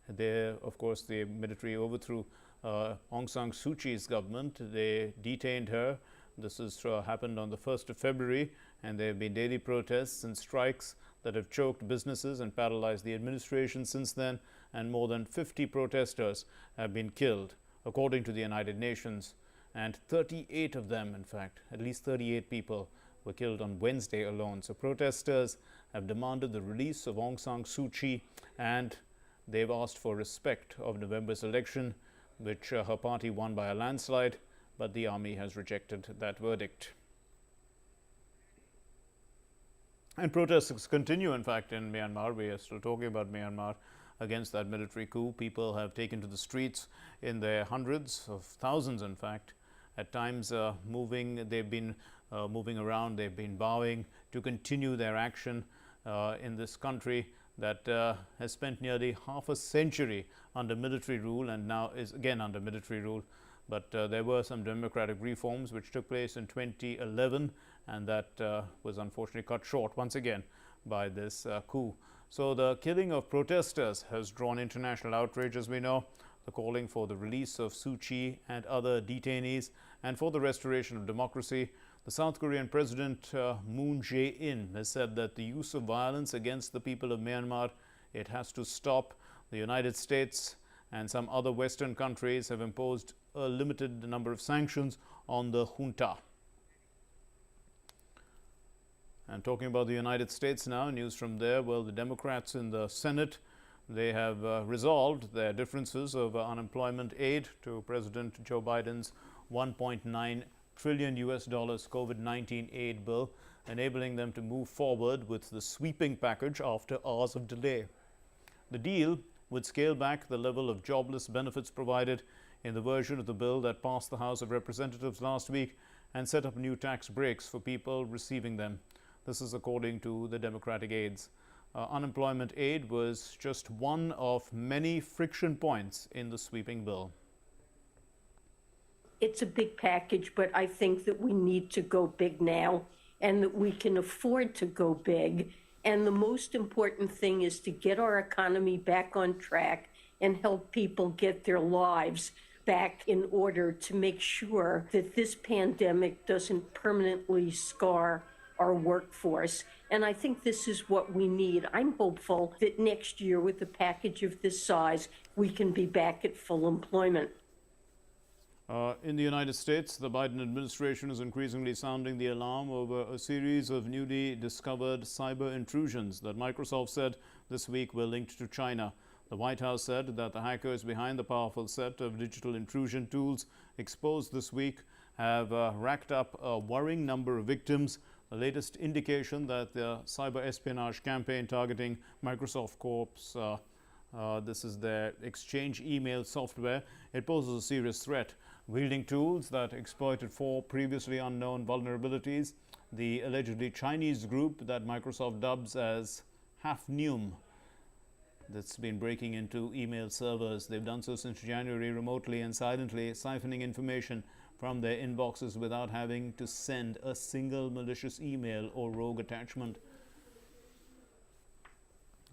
military overthrew Aung San Suu Kyi's government. They detained her. This has happened on the 1st of February, and there have been daily protests and strikes that have choked businesses and paralyzed the administration since then, and more than 50 protesters have been killed, according to the United Nations. And 38 of them, in fact, at least 38 people were killed on Wednesday alone. So protesters have demanded the release of Aung San Suu Kyi, and they've asked for respect of November's election, which her party won by a landslide, but the army has rejected that verdict. And protests continue, in fact, in Myanmar. We are still talking about Myanmar against that military coup. People have taken to the streets in their hundreds of thousands, in fact. At times they've been moving around, they've been bowing to continue their action in this country that has spent nearly half a century under military rule and now is again under military rule. But there were some democratic reforms which took place in 2011, and that was unfortunately cut short once again by this coup. So the killing of protesters has drawn international outrage, as we know. The calling for the release of Suu Kyi and other detainees and for the restoration of democracy. The South Korean President Moon Jae-in has said that the use of violence against the people of Myanmar, it has to stop. The United States and some other Western countries have imposed a limited number of sanctions on the junta. And talking about the United States now, news from there. Well, the Democrats in the Senate, they have resolved their differences of unemployment aid to President Joe Biden's $1.9 trillion COVID-19 aid bill, enabling them to move forward with the sweeping package after hours of delay. The deal would scale back the level of jobless benefits provided in the version of the bill that passed the House of Representatives last week and set up new tax breaks for people receiving them. This is according to the Democratic aides. Unemployment aid was just one of many friction points in the sweeping bill. It's a big package, but I think that we need to go big now and that we can afford to go big. And the most important thing is to get our economy back on track and help people get their lives back in order to make sure that this pandemic doesn't permanently scar our workforce. And I think this is what we need. I'm hopeful that next year, with a package of this size, we can be back at full employment. In the United States, the Biden administration is increasingly sounding the alarm over a series of newly discovered cyber intrusions that Microsoft said this week were linked to China. The White House said that the hackers behind the powerful set of digital intrusion tools exposed this week have racked up a worrying number of victims. The latest indication that the cyber espionage campaign targeting Microsoft Corp's this is their Exchange email software. It poses a serious threat. Wielding tools that exploited 4 previously unknown vulnerabilities, the allegedly Chinese group that Microsoft dubs as Hafnium, that's been breaking into email servers. They've done so since January, remotely and silently, siphoning information from their inboxes without having to send a single malicious email or rogue attachment.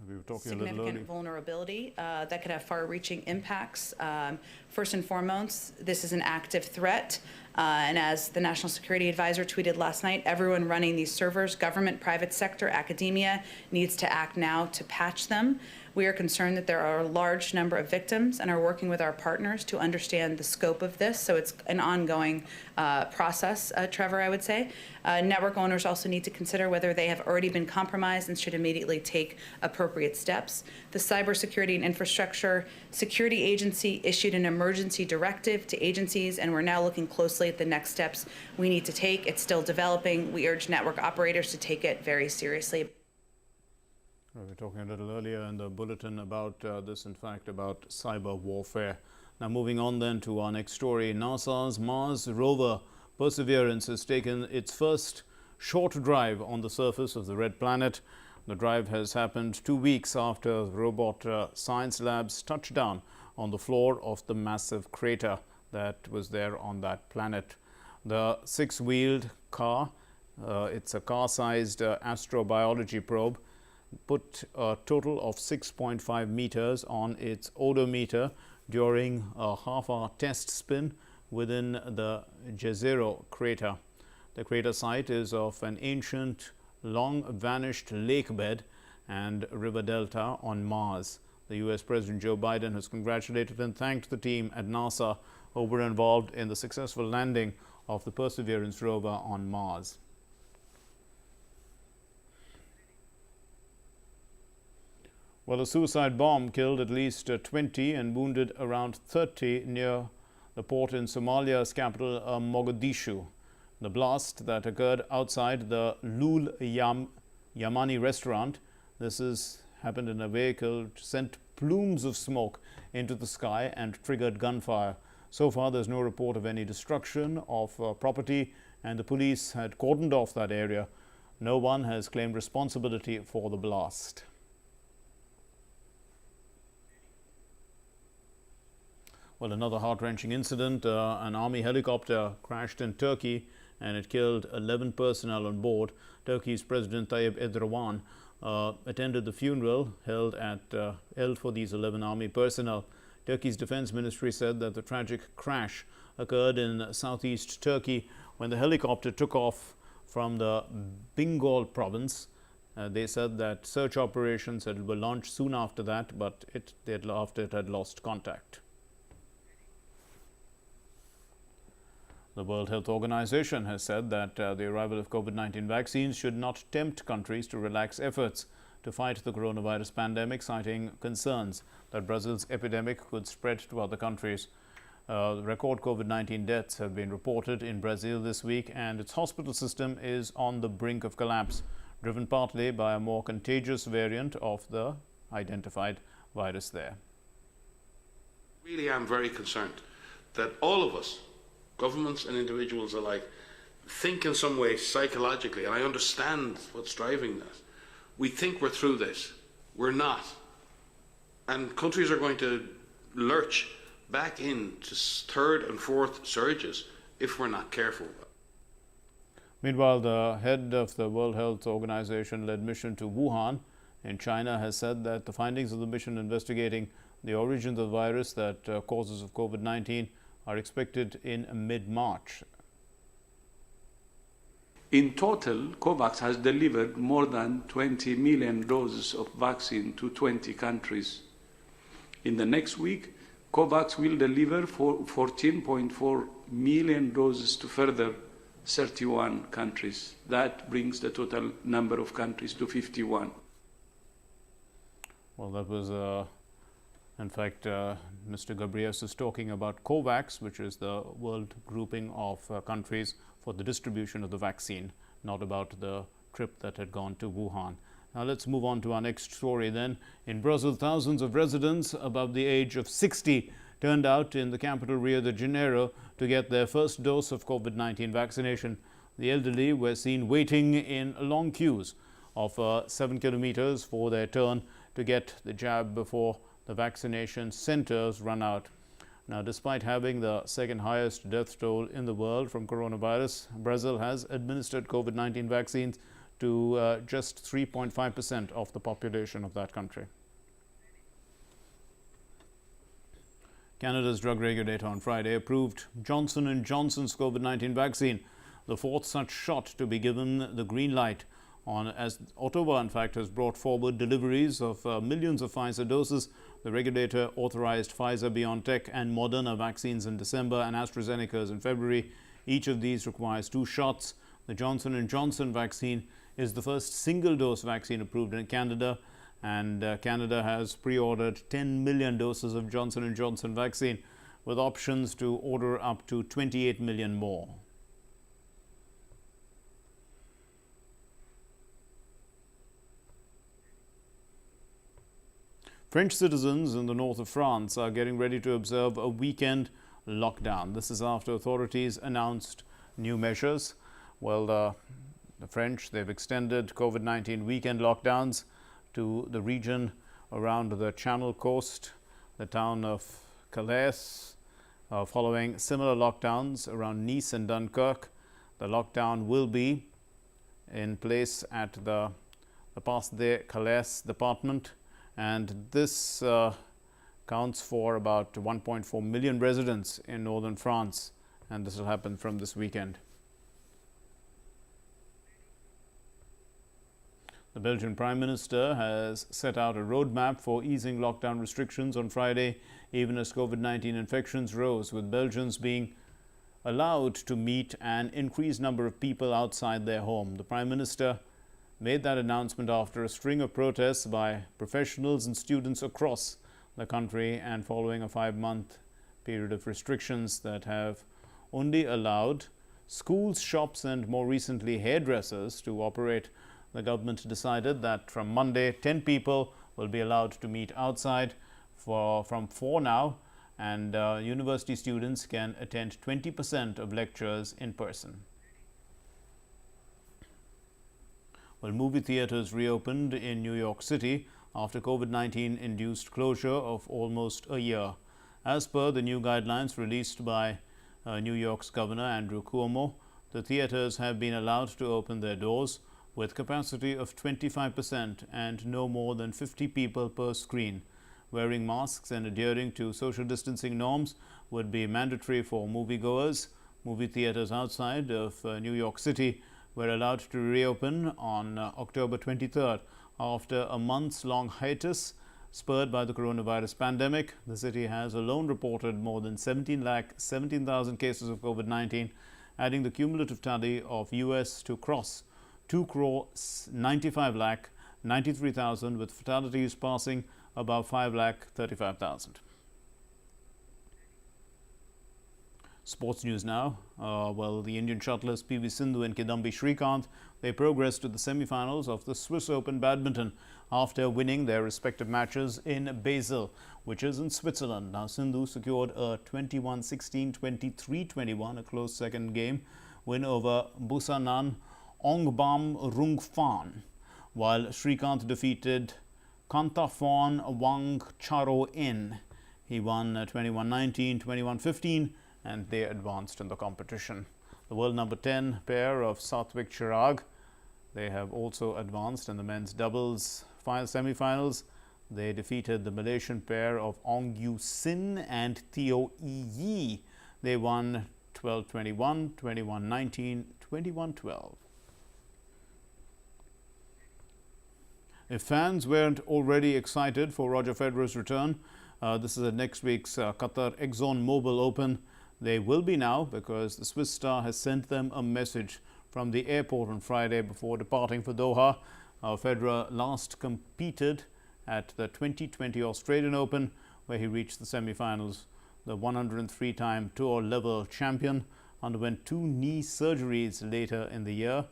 We were talking significant vulnerability that could have far-reaching impacts. First and foremost, this is an active threat. And as the National Security Advisor tweeted last night, everyone running these servers, government, private sector, academia, needs to act now to patch them. We are concerned that there are a large number of victims and are working with our partners to understand the scope of this. So it's an ongoing process, Trevor, I would say. Network owners also need to consider whether they have already been compromised and should immediately take appropriate steps. The Cybersecurity and Infrastructure Security Agency issued an emergency directive to agencies, and we're now looking closely at the next steps we need to take. It's still developing. We urge network operators to take it very seriously. We were talking a little earlier in the bulletin about this, in fact, about cyber warfare. Now moving on then to our next story. NASA's Mars rover Perseverance has taken its first short drive on the surface of the red planet. The drive has happened 2 weeks after the robot science labs touched down on the floor of the massive crater that was there on that planet. The six-wheeled car, it's a car-sized astrobiology probe, put a total of 6.5 meters on its odometer during a half-hour test spin within the Jezero crater. The crater site is of an ancient, long-vanished lake bed and river delta on Mars. The US President Joe Biden has congratulated and thanked the team at NASA who were involved in the successful landing of the Perseverance rover on Mars. Well, a suicide bomb killed at least 20 and wounded around 30 near the port in Somalia's capital, Mogadishu. The blast that occurred outside the Lul Yamani restaurant, happened in a vehicle, sent plumes of smoke into the sky and triggered gunfire. So far, there's no report of any destruction of property, and the police had cordoned off that area. No one has claimed responsibility for the blast. Well, another heart-wrenching incident, an army helicopter crashed in Turkey and it killed 11 personnel on board. Turkey's President Tayyip Erdogan attended the funeral held for these 11 army personnel. Turkey's defense ministry said that the tragic crash occurred in southeast Turkey when the helicopter took off from the Bengal province. They said that search operations were launched soon after that, but after it had lost contact. The World Health Organization has said that the arrival of COVID-19 vaccines should not tempt countries to relax efforts to fight the coronavirus pandemic, citing concerns that Brazil's epidemic could spread to other countries. Record COVID-19 deaths have been reported in Brazil this week, and its hospital system is on the brink of collapse, driven partly by a more contagious variant of the identified virus there. Really, I'm very concerned that all of us, governments and individuals alike, think in some way psychologically, and I understand what's driving that. We think we're through this. We're not. And countries are going to lurch back into third and fourth surges if we're not careful. Meanwhile, the head of the World Health Organization-led mission to Wuhan in China has said that the findings of the mission investigating the origin of the virus that causes of COVID-19 are expected in mid-March. In total, COVAX has delivered more than 20 million doses of vaccine to 20 countries. In the next week, COVAX will deliver 14.4 million doses to further 31 countries. That brings the total number of countries to 51. Well, that was in fact, Mr. Gabriel is talking about COVAX, which is the world grouping of countries for the distribution of the vaccine, not about the trip that had gone to Wuhan. Now let's move on to our next story then. In Brazil, thousands of residents above the age of 60 turned out in the capital Rio de Janeiro to get their first dose of COVID-19 vaccination. The elderly were seen waiting in long queues of 7 kilometers for their turn to get the jab before the vaccination centers run out. Now, despite having the second highest death toll in the world from coronavirus, Brazil has administered COVID-19 vaccines to just 3.5% of the population of that country. Canada's drug regulator on Friday approved Johnson & Johnson's COVID-19 vaccine, the fourth such shot to be given the green light as Ottawa, in fact, has brought forward deliveries of millions of Pfizer doses. The regulator authorized Pfizer-BioNTech and Moderna vaccines in December and AstraZeneca's in February. Each of these requires 2 shots. The Johnson & Johnson vaccine is the first single-dose vaccine approved in Canada, and Canada has pre-ordered 10 million doses of Johnson & Johnson vaccine, with options to order up to 28 million more. French citizens in the north of France are getting ready to observe a weekend lockdown. This is after authorities announced new measures. Well, the French, they've extended COVID-19 weekend lockdowns to the region around the Channel coast, the town of Calais, following similar lockdowns around Nice and Dunkirk. The lockdown will be in place at the Pas-de-Calais department, and this counts for about 1.4 million residents in northern France, and this will happen from this weekend. The Belgian Prime Minister has set out a roadmap for easing lockdown restrictions on Friday, even as COVID-19 infections rose, with Belgians being allowed to meet an increased number of people outside their home. The Prime Minister made that announcement after a string of protests by professionals and students across the country, and following a 5-month period of restrictions that have only allowed schools, shops and more recently hairdressers to operate. The government decided that from Monday 10 people will be allowed to meet outside from 4 now, and university students can attend 20% of lectures in person. Well, movie theaters reopened in New York City after COVID-19 induced closure of almost a year. As per the new guidelines released by New York's Governor Andrew Cuomo, the theaters have been allowed to open their doors with capacity of 25% and no more than 50 people per screen. Wearing masks and adhering to social distancing norms would be mandatory for moviegoers. Movie theaters outside of New York City were allowed to reopen on October 23rd after a months-long hiatus spurred by the coronavirus pandemic. The city has alone reported more than 17,000 cases of COVID-19, adding the cumulative tally of US to cross 2,95,93,000, with fatalities passing above 5,35,000. Sports news now. Well, the Indian shuttlers PV Sindhu and Kidambi Srikanth, they progressed to the semi-finals of the Swiss Open Badminton after winning their respective matches in Basel, which is in Switzerland. Now, Sindhu secured a 21-16, 23-21, a close second game win over Busanan Ongbam Rungfan, while Srikanth defeated Kantaphon Wang Charo In. He won 21-19, 21-15, and they advanced in the competition. The world number 10 pair of Satvik Chirag, they have also advanced in the men's doubles semi-finals. They defeated the Malaysian pair of Ong Yu Sin and Theo Yi. They won 12-21, 21-19, 21-12. If fans weren't already excited for Roger Federer's return, this is at next week's Qatar ExxonMobil Open. They will be now, because the Swiss star has sent them a message from the airport on Friday before departing for Doha. Federer last competed at the 2020 Australian Open, where he reached the semi-finals. The 103-time tour level champion underwent 2 knee surgeries later in the year,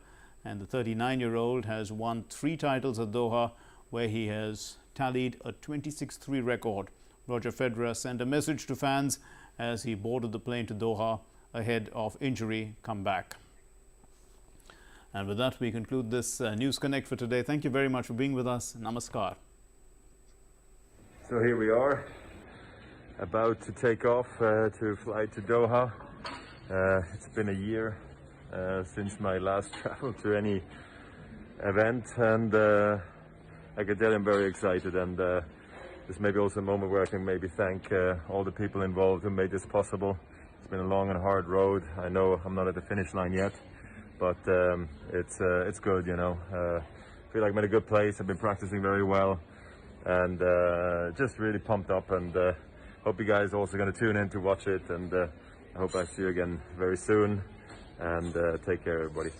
and the 39-year-old has won 3 titles at Doha, where he has tallied a 26-3 record. Roger Federer sent a message to fans as he boarded the plane to Doha ahead of injury comeback. And with that, we conclude this News Connect for today. Thank you very much for being with us. Namaskar. So here we are, about to take off to fly to Doha. It's been a year since my last travel to any event, and I can tell you I'm very excited, and this may be also a moment where I can maybe thank all the people involved who made this possible. It's been a long and hard road. I know I'm not at the finish line yet, but it's good, you know. Feel like I'm in a good place. I've been practicing very well, and just really pumped up, and hope you guys are also going to tune in to watch it, and I hope I see you again very soon, and take care, everybody.